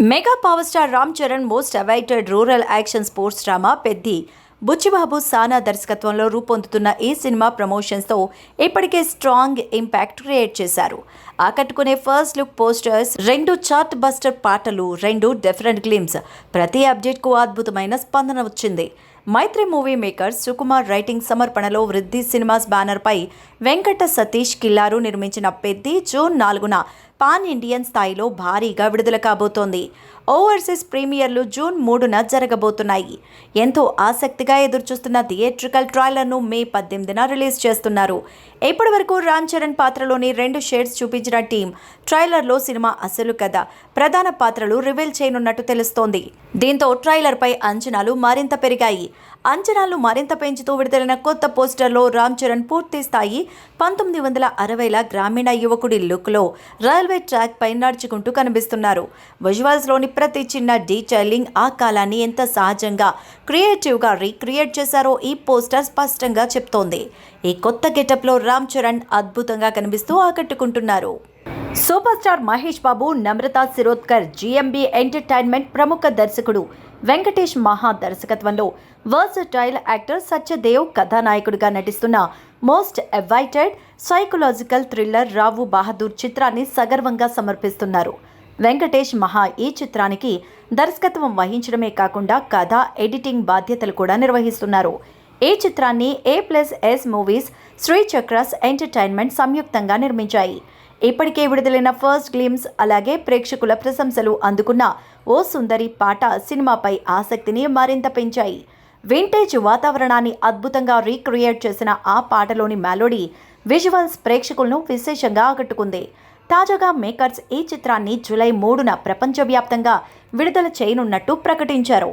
Mega power star Ram Charan most awaited rural action sports drama Peddi Buchi Babu Sana దర్శకత్వంలో రూపొందుతున్న ఈ సినిమా ప్రమోషన్స్తో ఇప్పటికే స్ట్రాంగ్ ఇంపాక్ట్ క్రియేట్ చేశారు. ఆకట్టుకునే first look posters, 2 chart buster పాటలు, 2 డిఫరెంట్ గ్లిమ్స్, ప్రతి అప్డేట్కు అద్భుతమైన స్పందన వచ్చింది. మైత్రి మూవీ మేకర్స్ సుకుమార్ రైటింగ్ సమర్పణలో వృద్ధి సినిమాస్ బ్యానర్పై వెంకట సతీష్ కిల్లారు నిర్మించిన పెద్ది జూన్ 4న పాన్ ఇండియన్ స్థాయిలో భారీగా విడుదల కాబోతోంది. ఓవర్సీస్ ప్రీమియర్లు జూన్ 3న జరగబోతున్నాయి. ఎంతో ఆసక్తిగా ఎదురుచూస్తున్న థియేట్రికల్ ట్రైలర్ను మే 18న రిలీజ్ చేస్తున్నారు. ఇప్పటి వరకు రామ్ చరణ్ పాత్రలోని 2 షేడ్స్ చూపించిన టీం ట్రైలర్లో సినిమా అసలు కథ, ప్రధాన పాత్రలు రివీల్ చేయనున్నట్టు తెలుస్తోంది. దీంతో ట్రైలర్పై అంచనాలు మరింత పెరిగాయి. అంచనాలు మరింత పెంచుతూ విడుదలైన కొత్త పోస్టర్లో రామ్ చరణ్ పూర్తి స్థాయి 1960ల గ్రామీణ యువకుడి లుక్లో రైల్వే ట్రాక్ పై నడుచుకుంటూ కనిపిస్తున్నారు. విజువల్స్లోని ప్రతి చిన్న డీటెయిలింగ్ ఆ కాలాన్ని ఎంత సహజంగా, క్రియేటివ్గా రీక్రియేట్ చేశారో ఈ పోస్టర్ స్పష్టంగా చెప్తోంది. ఈ కొత్త గెటప్లో రామ్ చరణ్ అద్భుతంగా కనిపిస్తూ ఆకట్టుకుంటున్నారు. Super star Mahesh Babu, Namrata Shirodkar, GMB entertainment ప్రముఖ దర్శకుడు వెంకటేష్ మహా దర్శకత్వంలో వర్సటైల్ యాక్టర్ సత్యదేవ్ కథానాయకుడిగా నటిస్తున్న మోస్ట్ అవైటెడ్ సైకలాజికల్ థ్రిల్లర్ రావు బహదూర్ చిత్రాన్ని సగర్వంగా సమర్పిస్తున్నారు. వెంకటేష్ మహా ఈ చిత్రానికి దర్శకత్వం వహించడమే కాకుండా కథ, ఎడిటింగ్ బాధ్యతలు కూడా నిర్వహిస్తున్నారు. ఈ చిత్రాన్ని A+S movies, Shri chakras entertainment సంయుక్తంగా నిర్మించాయి. ఇప్పటికే విడుదలైన ఫస్ట్ గ్లిమ్స్, అలాగే ప్రేక్షకుల ప్రశంసలు అందుకున్న ఓ సుందరి పాట సినిమాపై ఆసక్తిని మరింత పెంచాయి. వింటేజ్ వాతావరణాన్ని అద్భుతంగా రీక్రియేట్ చేసిన ఆ పాటలోని మెలోడీ, విజువల్స్ ప్రేక్షకులను విశేషంగా ఆకట్టుకుంది. తాజాగా మేకర్స్ ఈ చిత్రాన్ని జూలై 3న ప్రపంచవ్యాప్తంగా విడుదల చేయనున్నట్టు ప్రకటించారు.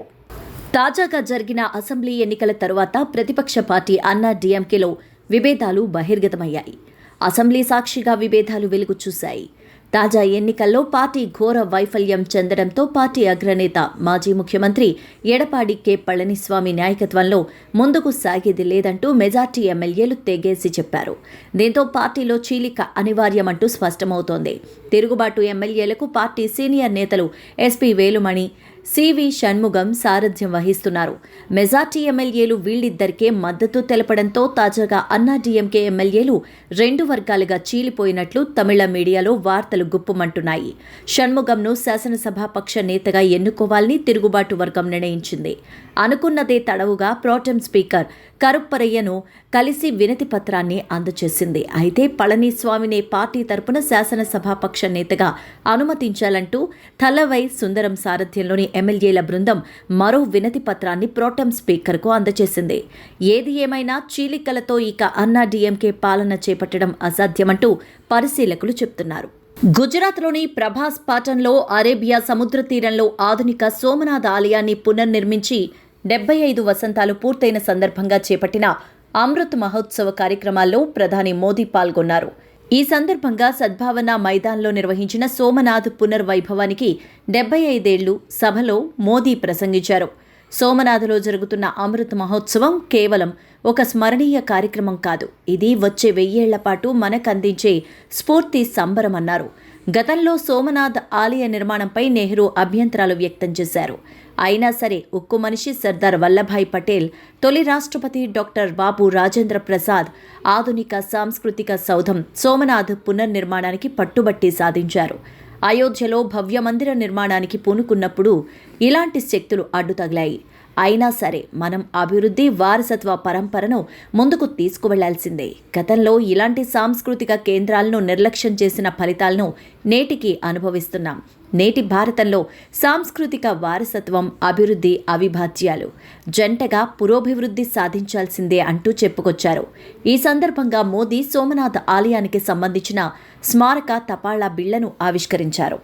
తాజాగా జరిగిన అసెంబ్లీ ఎన్నికల తరువాత ప్రతిపక్ష పార్టీ అన్నా డీఎంకేలో విభేదాలు బహిర్గతమయ్యాయి. అసెంబ్లీ సాక్షిగా విభేదాలు వెలుగు చూశాయి. తాజా ఎన్నికల్లో పార్టీ ఘోర వైఫల్యం చెందడంతో పార్టీ అగ్రనేత, మాజీ ముఖ్యమంత్రి ఎడపాడి కె పళనిస్వామి నాయకత్వంలో ముందుకు సాగేది లేదంటూ మెజార్టీ ఎమ్మెల్యేలు తెగేసి చెప్పారు. దీంతో పార్టీలో చీలిక అనివార్యమంటూ స్పష్టమవుతోంది. తిరుగుబాటు ఎమ్మెల్యేలకు పార్టీ సీనియర్ నేతలు ఎస్పీ వేలుమణి, సివి షణ్ముగం సారథ్యం వహిస్తున్నారు. మెజార్టీ ఎమ్మెల్యేలు వీళ్ళిద్దరికే మద్దతు తెలపడంతో తాజాగా అన్నా డీఎంకే ఎమ్మెల్యేలు 2 వర్గాలుగా చీలిపోయినట్లు తమిళ మీడియాలో వార్తలు గుప్పుమంటున్నాయి. షణ్ముగంను శాసనసభాపక్ష నేతగా ఎన్నుకోవాలని తిరుగుబాటు వర్గం నిర్ణయించింది. అనుకున్నదే తడవుగా ప్రోటెం స్పీకర్ కరుప్పరయ్యను కలిసి వినతి పత్రాన్ని అందజేసింది. అయితే పళనిస్వామినే పార్టీ తరపున శాసనసభాపక్ష నేతగా అనుమతించాలంటూ థలవై సుందరం సారథ్యంలోని ఎమ్మెల్యేల బృందం మరో వినతి పత్రాన్ని ప్రోటెం స్పీకర్కు అందజేసింది. ఏది ఏమైనా చీలికలతో ఇక అన్నా డీఎంకే పాలన చేపట్టడం అసాధ్యమంటూ పరిశీలకులు చెప్తున్నారు. గుజరాత్లోని ప్రభాస్ పాటన్లో అరేబియా సముద్ర తీరంలో ఆధునిక సోమనాథ ఆలయాన్ని పునర్నిర్మించి 75 వసంతాలు పూర్తయిన సందర్భంగా చేపట్టిన అమృత్ మహోత్సవ కార్యక్రమాల్లో ప్రధాని మోదీ పాల్గొన్నారు. ఈ సందర్భంగా సద్భావన మైదాన్లో నిర్వహించిన సోమనాథ్ పునర్వైభవానికి 75 ఏళ్లు సభలో మోదీ ప్రసంగించారు. సోమనాథ్లో జరుగుతున్న అమృత్ మహోత్సవం కేవలం ఒక స్మరణీయ కార్యక్రమం కాదు, ఇది వచ్చే 1000 ఏళ్ల పాటు మనకందించే స్ఫూర్తి సంబరమన్నారు. గతంలో సోమనాథ్ ఆలయ నిర్మాణంపై నెహ్రూ అభ్యంతరాలు వ్యక్తం చేశారు. అయినా సరే ఉక్కు మనిషి సర్దార్ వల్లభాయ్ పటేల్, తొలి రాష్ట్రపతి డాక్టర్ బాబు రాజేంద్ర ప్రసాద్ ఆధునిక సాంస్కృతిక సౌధం సోమనాథ్ పునర్నిర్మాణానికి పట్టుబట్టి సాధించారు. అయోధ్యలో భవ్య మందిర నిర్మాణానికి పూనుకున్నప్పుడు ఇలాంటి శక్తులు అడ్డుతగిలాయి. అయినా సరే మనం అభివృద్ధి, వారసత్వ పరంపరను ముందుకు తీసుకువెళ్లాల్సిందే. గతంలో ఇలాంటి సాంస్కృతిక కేంద్రాలను నిర్లక్ష్యం చేసిన ఫలితాలను నేటికి అనుభవిస్తున్నాం. నేటి భారతంలో సాంస్కృతిక వారసత్వం, అభివృద్ధి అవిభాజ్యాలు. జంటగా పురోభివృద్ధి సాధించాల్సిందే అంటూ చెప్పుకొచ్చారు. ఈ సందర్భంగా మోదీ సోమనాథ్ ఆలయానికి సంబంధించిన స్మారక తపాళా బిళ్లను ఆవిష్కరించారు.